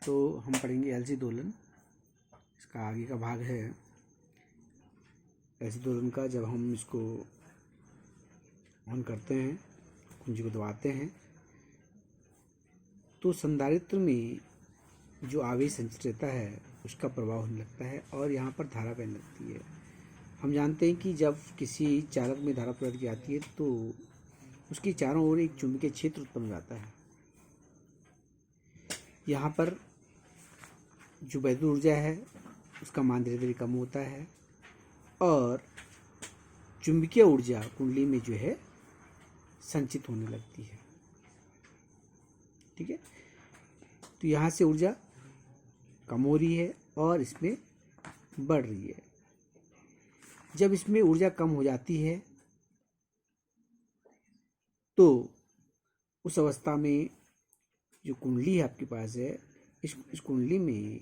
तो हम पढ़ेंगे एलसी दोलन। इसका आगे का भाग है एलसी दोलन का। जब हम इसको ऑन करते हैं, कुंजी को दबाते हैं, तो संधारित्र में जो आवेश संचित रहता है उसका प्रभाव होने लगता है और यहाँ पर धारा बहने लगती है। हम जानते हैं कि जब किसी चालक में धारा प्रवृत्ति आती है तो उसके चारों ओर एक चुंबकीय क्षेत्र उत्पन्न हो जाता है। यहाँ पर जो वैद्युत ऊर्जा है उसका मान धीरे धीरे कम होता है और चुंबकीय ऊर्जा कुंडली में जो है संचित होने लगती है। ठीक है, तो यहाँ से ऊर्जा कम हो रही है और इसमें बढ़ रही है। जब इसमें ऊर्जा कम हो जाती है तो उस अवस्था में जो कुंडली है आपके पास है, इस कुंडली में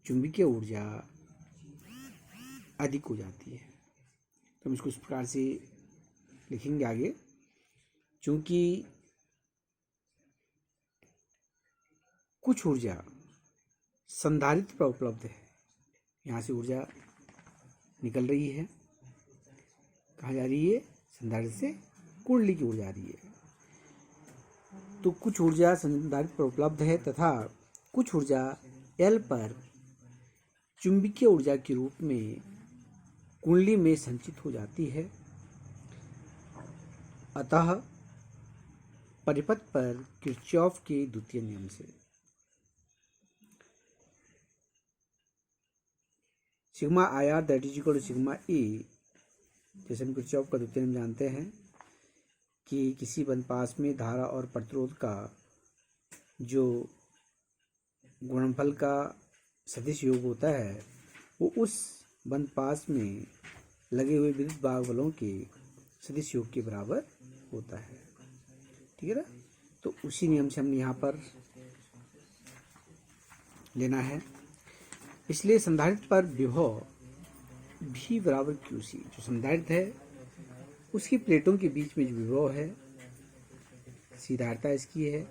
चुंबकीय ऊर्जा अधिक हो जाती है। तो हम इसको इस प्रकार से लिखेंगे आगे। चूंकि कुछ ऊर्जा संधारित्र पर उपलब्ध है, यहाँ से ऊर्जा निकल रही है, कहाँ जा रही है? संधारित्र से कुंडली की ऊर्जा आ रही है। तो कुछ ऊर्जा संधारित्र पर उपलब्ध है तथा कुछ ऊर्जा एल पर चुंबकीय ऊर्जा के रूप में कुंडली में संचित हो जाती है। अतः परिपथ पर किरचॉफ के द्वितीय नियम से sigma I R that is equal to sigma E, जैसे हम किरचॉफ का द्वितीय नियम जानते हैं कि किसी बंधपाश में धारा और प्रतिरोध का जो गुणनफल का सदिश योग होता है वो उस बंधपाश में लगे हुए विद्युत बाहुबलों के सदिश योग के बराबर होता है। ठीक है ना? तो उसी नियम से हमने यहाँ पर लेना है। इसलिए संधारित्र पर विभव भी बराबर क्यूसी, जो संधारित्र है उसकी प्लेटों के बीच में जो विभव है, सीधारता इसकी है,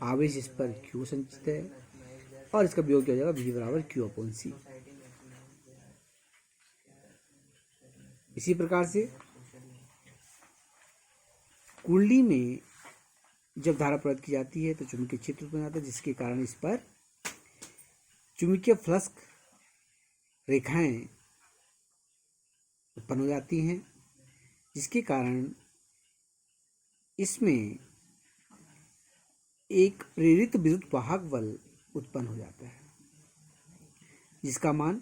आवेश इस पर क्यू संचित है और इसका विभव क्या हो जाएगा? V बराबर क्यू अपॉन सी। इसी प्रकार से कुंडली में जब धारा प्रवृत्त की जाती है तो चुंबकीय क्षेत्र उत्पन्न होता है, जिसके कारण इस पर चुंबकीय फ्लक्स रेखाएं उत्पन्न हो जाती हैं, जिसके कारण इसमें एक प्रेरित विद्युत वाहक बल उत्पन्न हो जाता है, जिसका मान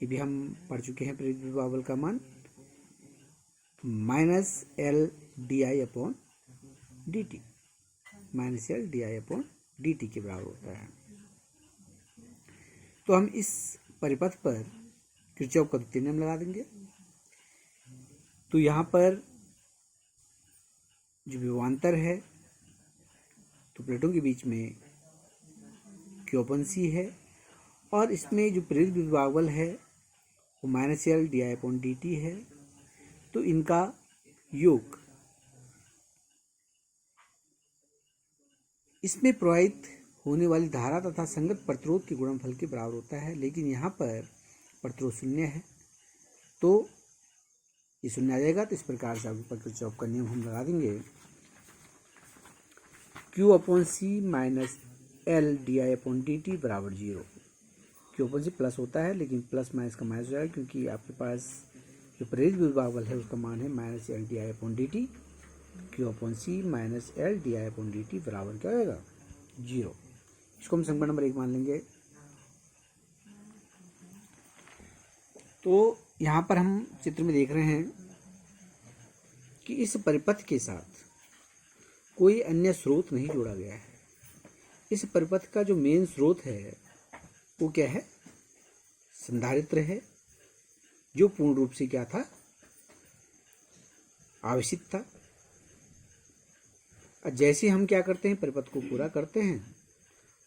ये भी हम पढ़ चुके हैं। प्रेरित विद्युत वाहक बल का मान minus L D I upon D T, minus L D I upon D T के बराबर होता है। तो हम इस परिपथ पर किरचॉफ का द्वितीय नियम लगा देंगे। तो यहाँ पर जो विभवांतर है तो प्लेटों के बीच में क्यू अपन सी है और इसमें जो प्रेरित विद्युत वाहक बल है वो minus L D I upon D T है। तो इनका योग इसमें प्रवाहित होने वाली धारा तथा संगत प्रतिरोध के गुणनफल के बराबर होता है। लेकिन यहाँ पर प्रतिरोध शून्य है तो ये शून्य आ जाएगा। तो इस प्रकार से आगे किरचॉफ का नियम हम लगा देंगे। Q upon C minus L D I upon D T बराबर 0। Q अपॉन सी प्लस होता है लेकिन प्लस माइनस का माइनस हो जाएगा, क्योंकि आपके पास जो प्रेरित विद्युत वाहक बल है उसका मान है minus L D I upon D T. Q upon C minus L D I upon D T बराबर क्या हो जाएगा? 0। इसको हम समीकरण नंबर 1 मान लेंगे। तो यहाँ पर हम चित्र में देख रहे हैं कि इस परिपथ के साथ कोई अन्य स्रोत नहीं जोड़ा गया है। इस परिपथ का जो मेन स्रोत है वो क्या है? संधारित्र है, जो पूर्ण रूप से क्या था? आवेशित था। जैसे हम क्या करते हैं, परिपथ को पूरा करते हैं,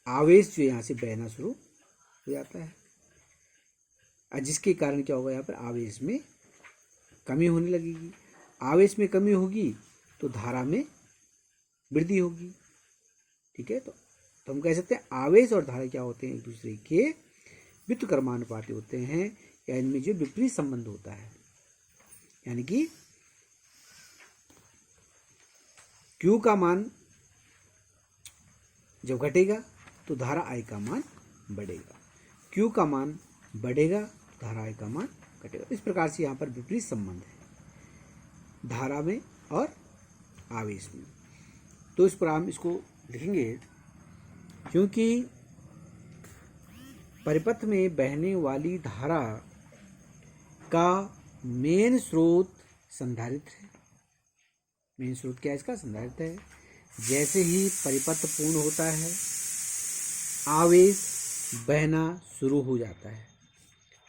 आवेश जो यहाँ से बहना शुरू हो जाता है, जिसके कारण क्या होगा? यहाँ पर आवेश में कमी होने लगेगी। आवेश में कमी होगी तो धारा में वृद्धि होगी। ठीक है, तो तो हम कह सकते हैं आवेश और धारा क्या होते हैं, एक दूसरे के व्युत्क्रमानुपाती होते हैं, या इनमें जो विपरीत संबंध होता है, यानी कि Q का मान जब घटेगा तो धारा I का मान बढ़ेगा, Q का मान बढ़ेगा धारा I का मान घटेगा। इस प्रकार से यहाँ पर विपरीत संबंध है धारा में और आवेश में। तो इस पर हम इसको लिखेंगे, क्योंकि परिपथ में बहने वाली धारा का मेन स्रोत संधारित्र है। मेन स्रोत क्या है इसका? संधारित्र है। जैसे ही परिपथ पूर्ण होता है आवेश बहना शुरू हो जाता है,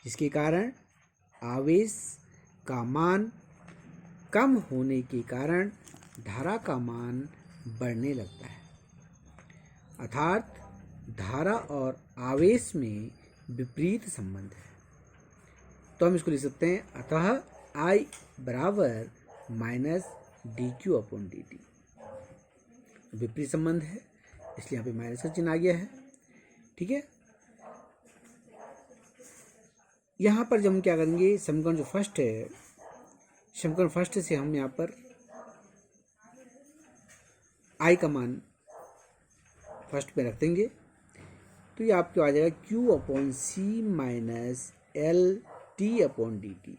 जिसके कारण आवेश का मान कम होने के कारण धारा का मान बढ़ने लगता है। अर्थात धारा और आवेश में विपरीत संबंध है। तो हम इसको लिख सकते हैं, अतः I बराबर माइनस dq अपॉन dt। विपरीत संबंध है इसलिए यहाँ पे माइनस का चिन्ह आ गया है। ठीक है, यहाँ पर जब हम क्या करेंगे, समीकरण जो फर्स्ट है, समीकरण फर्स्ट से हम यहाँ पर I का मान फर्स्ट पे रख देंगे, तो ये आपको आ जाएगा Q upon C minus L T upon D T.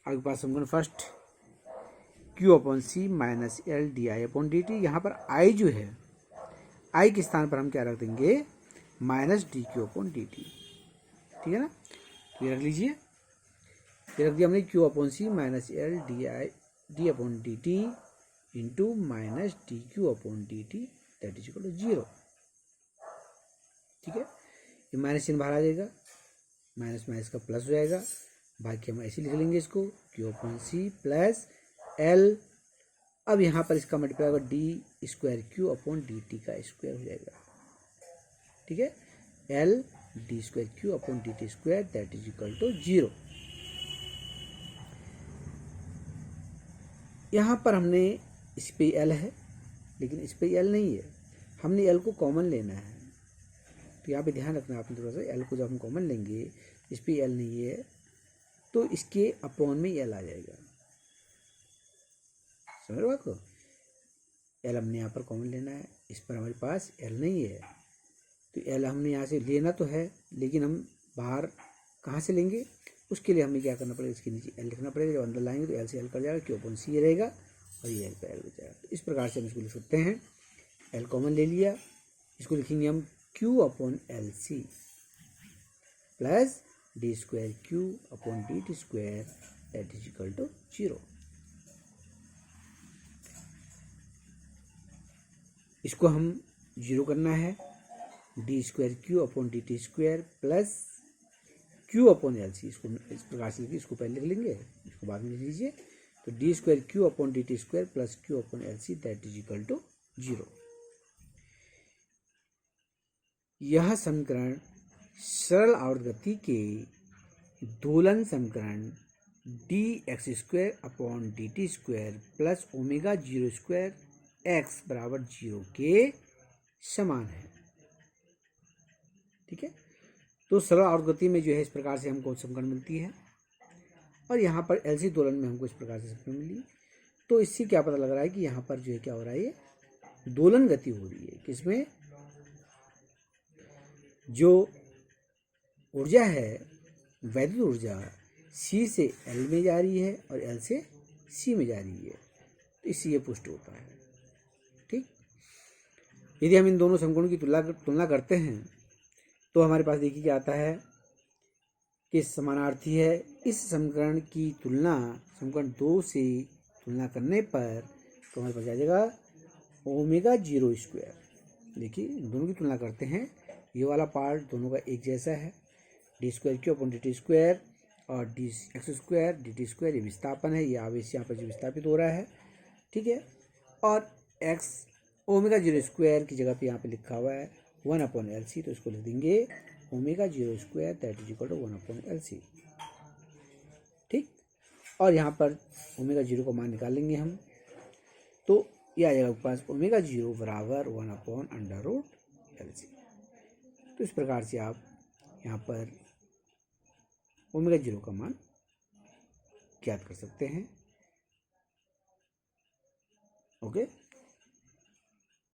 आपके पास समीकरण first Q upon C minus L D I upon D T. यहाँ पर I जो है, I के स्थान पर हम क्या रख देंगे, minus D Q upon D T. ठीक है ना, तो ये रख लीजिए, ये रख दिया हमने Q upon C minus L D upon D T into minus D Q upon D T that is equal to 0। ठीक है, ये माइनस चिन्ह बाहर आ जाएगा, माइनस माइनस का प्लस हो जाएगा, बाकी हम ऐसे लिख लेंगे इसको Q upon C plus L। अब यहाँ पर इसका मल्टीप्लाई होगा D square Q upon D T का स्क्वायर हो जाएगा। ठीक है, L D square Q upon D T square that is equal to 0। यहाँ पर हमने इस पे L है, लेकिन इस पे L नहीं है, हमने L को कॉमन लेना है। तो यहाँ पे ध्यान रखना आपने थोड़ा सा, L को जब हम कॉमन लेंगे, इस पे L नहीं है तो इसके अपॉन में L आ जाएगा। समझ रहे हो आपको? L हमने यहाँ पर कॉमन लेना है, इस पर हमारे पास L नहीं है, तो L हमने यहाँ से लेना तो है, लेकिन हम बाहर कहाँ से लेंगे, उसके लिए हमें क्या करना पड़ेगा, इसके नीचे L लिखना पड़ेगा। जब अंदर लाएंगे तो L से L कर जाएगा, Q अपॉन C रहेगा और ये L पे L बच जाएगा। तो इस प्रकार से हम इसको लिख सकते हैं, L कॉमन ले लिया, इसको लिखेंगे हम Q upon L C plus D square Q upon D T square that is equal to 0। इसको हम 0 करना है, D square Q upon D T square plus Q upon L C. इसको इस प्रकार से लिखिए, इसको पहले लिख लेंगे, इसको बाद में लिख लीजिए। तो D square Q upon D T square plus Q upon L C that is equal to 0। यह समीकरण सरल आवर्त गति के दोलन समीकरण D X square upon D T square plus omega 0 square X बराबर 0 के समान है। ठीक है, तो सरल आवर्त गति में जो है इस प्रकार से हमको समीकरण मिलती है, और यहाँ पर एलसी दोलन में हमको इस प्रकार से समीकरण मिली। तो इससे क्या पता लग रहा है कि यहाँ पर जो है क्या हो रहा है, ये दोलन गति हो रही है। किसमें? जो ऊर्जा है, वैद्युत ऊर्जा C से L में जा रही है और L से C में जा रही है, तो इससे ये पुष्ट होता है। ठीक, यदि हम इन दोनों समीकरणों की तुलना करते हैं तो हमारे पास देखिए क्या आता है कि समानार्थी है। इस समीकरण की तुलना समीकरण 2 से तुलना करने पर तो हमारे पास आ जाएगा ओमेगा 0 स्क्वायर। देखिए दोनों की तुलना करते हैं, ये वाला पार्ट दोनों का एक जैसा है, D square Q upon D T square और D X square D T square, ये विस्थापन है, ये आवेश यहाँ पर जो विस्थापित हो रहा है। ठीक है, और एक्स ओमेगा 0 स्क्वायर की जगह पे यहाँ पे लिखा हुआ है 1 अपॉन एल सी, तो इसको लिख देंगे omega 0 square that is equal to 1 upon L C. ठीक, और यहाँ पर ओमेगा 0 का मान निकाल लेंगे हम, तो ये आ जाएगा आपके पास ओमेगा 0 बराबर 1 अपॉन अंडर रूट एनर्जी। तो इस प्रकार से आप यहाँ पर ओमेगा 0 का मान ज्ञात कर सकते हैं। ओके।